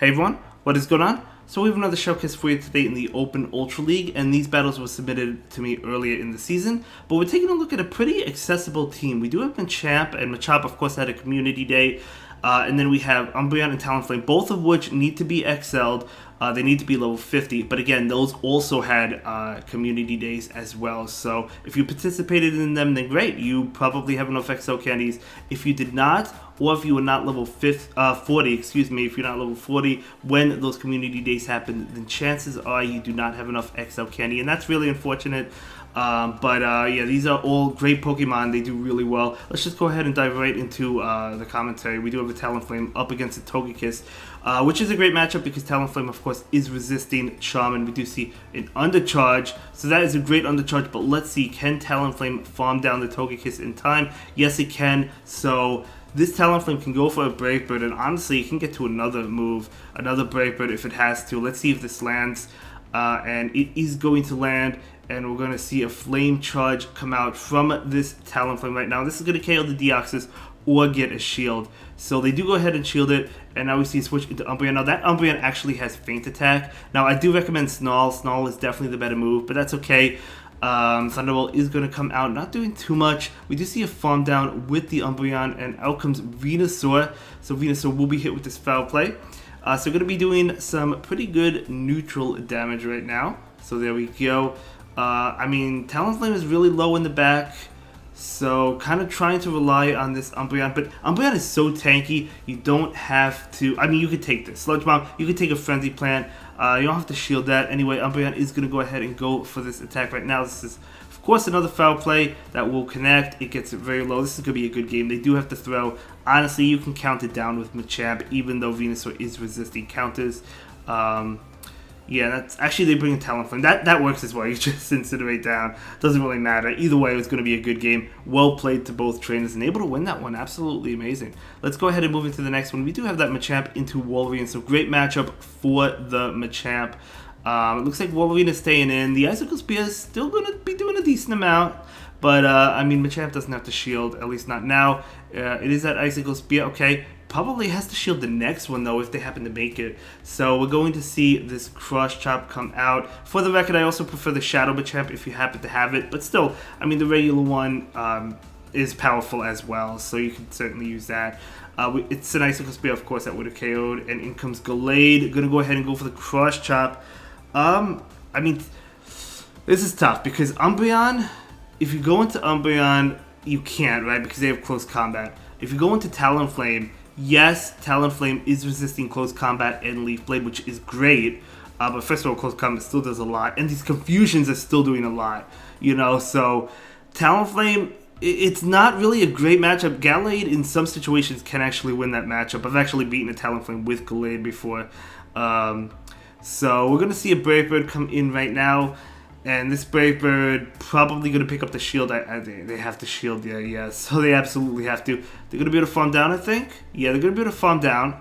Hey everyone, what is going on? So we have another showcase for you today in the Open Ultra League, and these battles were submitted to me earlier in the season. But we're taking a look at a pretty accessible team. We do have Machamp, and Machamp of course had a community day. And then we have Umbreon and Talonflame, both of which need to be excelled. They need to be level 50, but again, those also had community days as well. So if you participated in them, then great. You probably have enough XL candies. If you did not, or if you were not level 40, excuse me, if you're not level 40 when those community days happen, then chances are you do not have enough XL candy, and that's really unfortunate. Yeah, these are all great Pokemon. They do really well. Let's just go ahead and dive right into the commentary. We do have a Talonflame up against a Togekiss, which is a great matchup because Talonflame, of course, is resisting Charmin. We do see an undercharge, so that is a great undercharge. But let's see, can Talonflame farm down the Togekiss in time? Yes, it can. So this Talonflame can go for a Brave Bird, and honestly, it can get to another move, another Brave Bird if it has to. Let's see if this lands, and it is going to land. And we're going to see a Flame Charge come out from this Talonflame right now. This is going to KO the Deoxys or get a shield. So they do go ahead and shield it. And now we see a switch into Umbreon. Now that Umbreon actually has Feint Attack. Now I do recommend Snarl. Snarl is definitely the better move, but that's okay. Thunderbolt is going to come out, not doing too much. We do see a farm down with the Umbreon, and out comes Venusaur. So Venusaur will be hit with this Foul Play. So going to be doing some pretty good neutral damage right now. So there we go. I mean, Talonflame is really low in the back, so kind of trying to rely on this Umbreon. But Umbreon is so tanky, you don't have to. I mean, you could take this Sludge Bomb, you could take a Frenzy Plant. You don't have to shield that. Anyway, Umbreon is going to go ahead and go for this attack right now. This is, of course, another Foul Play that will connect. It gets it very low. This is going to be a good game. They do have to throw. Honestly, you can count it down with Machamp, even though Venusaur is resisting counters. Yeah, that's actually they bring a Talonflame. That works as well. You just incinerate down. Doesn't really matter. Either way, it was going to be a good game. Well played to both trainers and able to win that one. Absolutely amazing. Let's go ahead and move into the next one. We do have that Machamp into Wolverine, so great matchup for the Machamp. It looks like Wolverine is staying in. The Icicle Spear is still going to be doing a decent amount. But, I mean, Machamp doesn't have to shield, at least not now. It is that Icicle Spear, okay. Probably has to shield the next one, though, if they happen to make it. So we're going to see this Cross Chop come out. For the record, I also prefer the Shadow Machamp if you happen to have it. But still, I mean, the regular one is powerful as well, so you can certainly use that. It's an Icicle Spear, of course, that would have KO'd. And in comes Gallade. Going to go ahead and go for the Cross Chop. I mean, this is tough because Umbreon, if you go into Umbreon, you can't, right? Because they have close combat. If you go into Talonflame, yes, Talonflame is resisting close combat and Leaf Blade, which is great. But first of all, close combat still does a lot. And these confusions are still doing a lot, you know? So Talonflame, it's not really a great matchup. Gallade, in some situations, can actually win that matchup. I've actually beaten a Talonflame with Gallade before. So we're going to see a Brave Bird come in right now. And this Brave Bird probably going to pick up the shield. They have to shield, yeah. So they absolutely have to. They're going to be able to farm down, I think. Yeah, they're going to be able to farm down.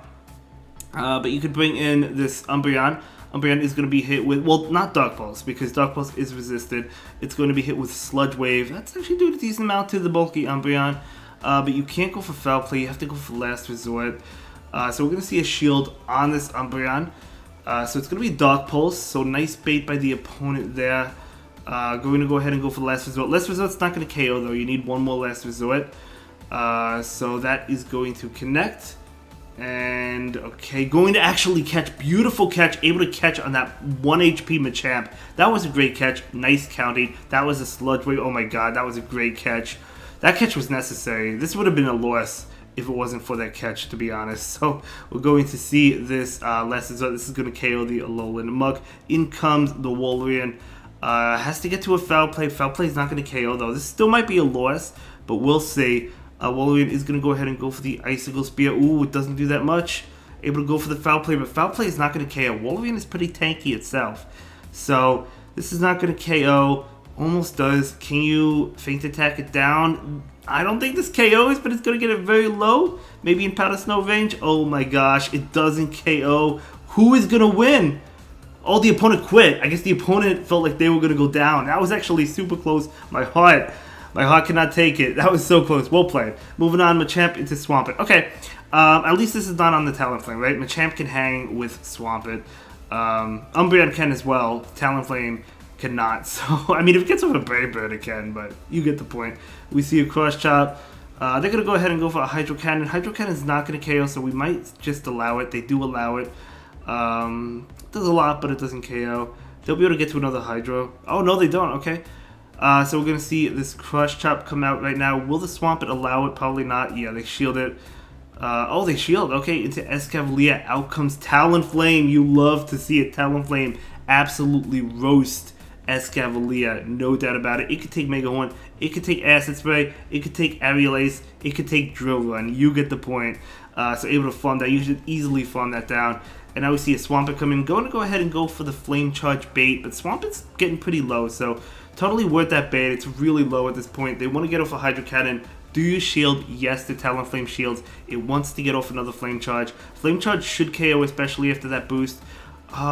But you could bring in this Umbreon. Umbreon is going to be hit with, well, not Dark Pulse, because Dark Pulse is resisted. It's going to be hit with Sludge Wave. That's actually doing a decent amount to the bulky Umbreon. But you can't go for Foul Play. You have to go for Last Resort. So we're going to see a shield on this Umbreon. So it's going to be Dark Pulse, so nice bait by the opponent there. Going to go ahead and go for the Last Resort. Last Resort's not going to KO, though. You need one more Last Resort. So that is going to connect. And, okay, going to actually catch. Beautiful catch. Able to catch on that 1 HP Machamp. That was a great catch. Nice counting. That was a Sludge Wave. Oh, my God. That was a great catch. That catch was necessary. This would have been a loss if it wasn't for that catch, to be honest. So we're going to see this Last Resort. This is going to KO the Alolan Muk. In comes the Wolverine. Has to get to a Foul Play. Foul Play is not going to KO, though. This still might be a loss, but we'll see. Wolverine is going to go ahead and go for the Icicle Spear. Ooh, it doesn't do that much. Able to go for the Foul Play, but Foul Play is not going to KO. Wolverine is pretty tanky itself. So this is not going to KO. Almost does. Can you Feint Attack it down? I don't think this KOs, but it's going to get it very low. Maybe in Powder Snow range. Oh my gosh, it doesn't KO. Who is going to win? Oh, the opponent quit. I guess the opponent felt like they were going to go down. That was actually super close. My heart cannot take it. That was so close. Well played. Moving on, Machamp into Swampert. Okay, At least this is not on the Talonflame, right? Machamp can hang with Swampert. Umbreon can as well. Talonflame cannot. So, I mean, if it gets over Brave Bird, it can, but you get the point. We see a Cross Chop. They're going to go ahead and go for a Hydro Cannon. Hydro Cannon is not going to KO, so we might just allow it. They do allow it. Does a lot, but it doesn't KO. They'll be able to get to another Hydro. Oh, no, they don't. Okay. So we're going to see this Crush Chop come out right now. Will the Swampert allow it? Probably not. Yeah, they shield it. Oh, they shield. Okay, into Excavalier. Out comes Talonflame. You love to see it. Talonflame absolutely roast Excavalier. No doubt about it. It could take Mega Horn. It could take Acid Spray. It could take Aerial Ace. It could take Drill Run. You get the point. So able to farm that. You should easily farm that down. And now we see a Swampert come in. Going to go ahead and go for the Flame Charge bait. But Swampert's getting pretty low. So totally worth that bait. It's really low at this point. They want to get off a Hydro Cannon. Do you shield? Yes, the Talonflame shields. It wants to get off another Flame Charge. Flame Charge should KO, especially after that boost.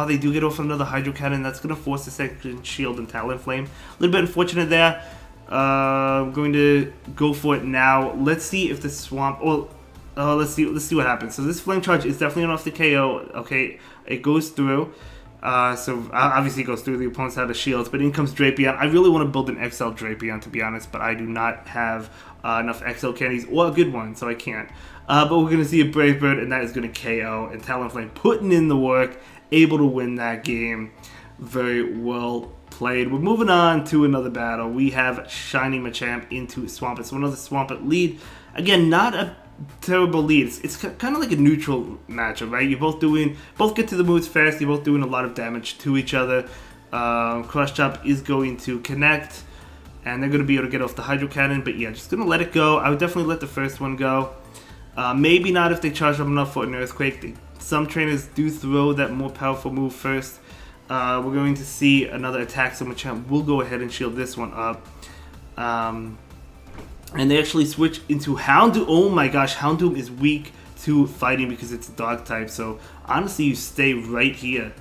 They do get off another Hydro Cannon. That's going to force the second shield and Talonflame. A little bit unfortunate there. I'm going to go for it now. Let's see if the Swamp... Well, let's see what happens. So this Flame Charge is definitely enough to KO. Okay, it goes through. So obviously it goes through. The opponent's out of shields, but in comes Drapion. I really want to build an XL Drapion, to be honest, but I do not have enough XL candies or a good one, so I can't. But we're going to see a Brave Bird, and that is going to KO. And Talonflame putting in the work, able to win that game. Very well played. We're moving on to another battle. We have Shiny Machamp into Swampert. So another Swampert lead. Again, not a terrible lead. It's kind of like a neutral matchup, right? You're both get to the moves fast. You're both doing a lot of damage to each other. Cross Chop is going to connect, and they're going to be able to get off the Hydro Cannon. But yeah, just going to let it go. I would definitely let the first one go. Maybe not if they charge up enough for an Earthquake. Some trainers do throw that more powerful move first. We're going to see another attack, so Machamp will go ahead and shield this one up. And they actually switch into Houndoom. Oh my gosh, Houndoom is weak to fighting because it's a dog type. So honestly, you stay right here.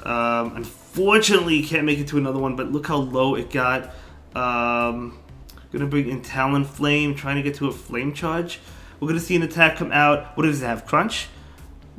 Unfortunately, you can't make it to another one, but look how low it got. Gonna bring in Talonflame, trying to get to a Flame Charge. We're gonna see an attack come out. What does it have? Crunch?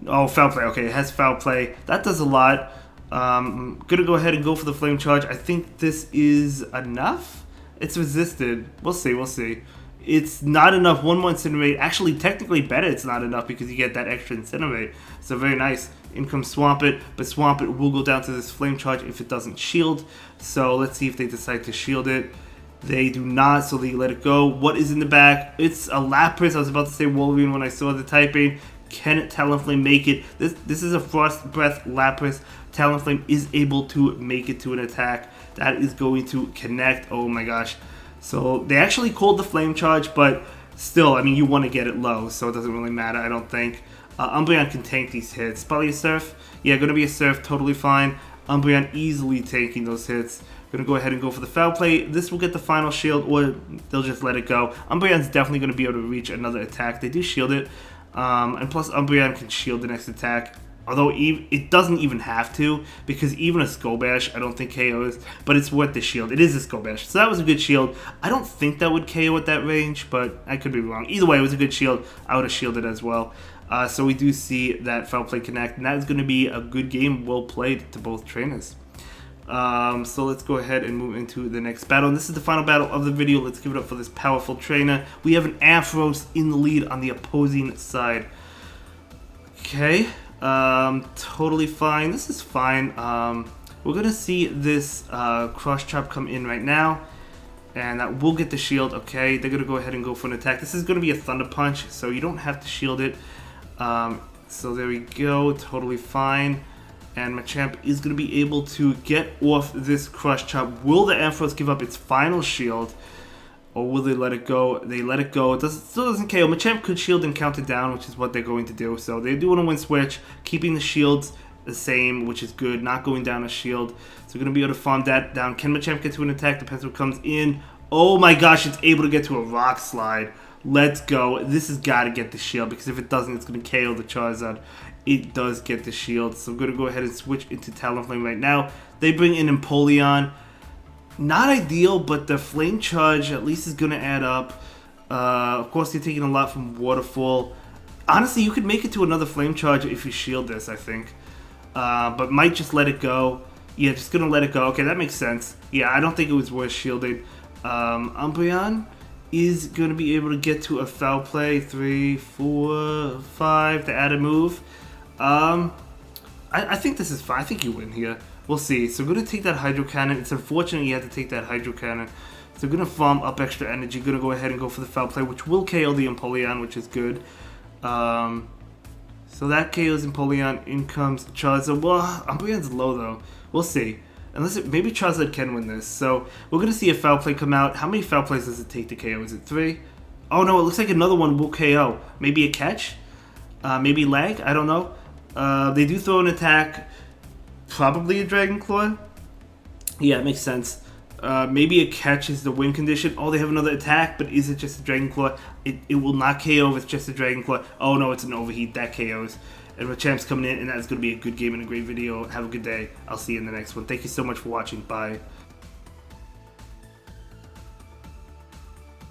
Oh, Foul Play. Okay, it has Foul Play. That does a lot. Gonna go ahead and go for the Flame Charge. I think this is enough. It's resisted. We'll see. It's not enough. One more Incinerate. Actually, technically better it's not enough because you get that extra Incinerate. So very nice. In comes Swampert, but Swampert will go down to this Flame Charge if it doesn't shield. So let's see if they decide to shield it. They do not, so they let it go. What is in the back? It's a Lapras. I was about to say Wolverine when I saw the typing. Can Talonflame make it? This is a Frost Breath Lapras. Talonflame is able to make it to an attack. That is going to connect. Oh my gosh. So they actually called the Flame Charge, but still, I mean, you want to get it low, so it doesn't really matter, I don't think. Umbreon can tank these hits. Probably a Surf. Yeah, going to be a Surf. Totally fine. Umbreon easily tanking those hits. Going to go ahead and go for the Foul Play. This will get the final shield, or they'll just let it go. Umbreon's definitely going to be able to reach another attack. They do shield it. And plus, Umbreon can shield the next attack. Although it doesn't even have to, because even a Skull Bash I don't think KOs, but it's worth the shield. It is a Skull Bash, so that was a good shield. I don't think that would KO at that range, but I could be wrong. Either way, it was a good shield. I would have shielded as well. So we do see that Foul Play connect, and that is going to be a good game, well played to both trainers. So let's go ahead and move into the next battle. And this is the final battle of the video. Let's give it up for this powerful trainer. We have an Ampharos in the lead on the opposing side. Okay. Totally fine. This is fine. We're gonna see this Cross Chop come in right now, and that will get the shield. Okay, they're gonna go ahead and go for an attack. This is gonna be a Thunder Punch, so you don't have to shield it. So there we go. Totally fine. And Machamp is gonna be able to get off this Cross Chop. Will the Ampharos give up its final shield? Or will they let it go? They let it go. It still doesn't KO. Machamp could shield and count it down, which is what they're going to do. So they do want to win switch, keeping the shields the same, which is good. Not going down a shield. So we're going to be able to farm that down. Can Machamp get to an attack? Depends what comes in. Oh my gosh, it's able to get to a Rock Slide. Let's go. This has got to get the shield, because if it doesn't, it's going to KO the Charizard. It does get the shield. So I'm going to go ahead and switch into Talonflame right now. They bring in Empoleon. Not ideal, but the Flame Charge at least is going to add up. Of course, you're taking a lot from Waterfall. Honestly, you could make it to another Flame Charge if you shield this, I think. But might just let it go. Yeah, just gonna let it go. Okay, that makes sense. Yeah, I don't think it was worth shielding. Umbreon is gonna be able to get to a Foul Play. 3, 4, 5 to add a move. I think this is fine. I think you win here. We'll see. So we're going to take that Hydro Cannon. It's unfortunate you had to take that Hydro Cannon. So we're going to farm up extra energy. Going to go ahead and go for the Foul Play, which will KO the Empoleon, which is good. So that KOs Empoleon. In comes Charizard. Well, Umbreon's low, though. We'll see. Maybe Charizard can win this. So we're going to see a Foul Play come out. How many Foul Plays does it take to KO? Is it 3? Oh, no. It looks like another one will KO. Maybe a catch? Maybe lag? I don't know. They do throw an attack. Probably a Dragon Claw. Yeah, it makes sense. Maybe a catch is the win condition. Oh, they have another attack, but is it just a Dragon Claw? It will not KO if it's just a Dragon Claw. Oh no, it's an Overheat. That KOs. And Machamp's coming in, and that's going to be a good game and a great video. Have a good day. I'll see you in the next one. Thank you so much for watching. Bye.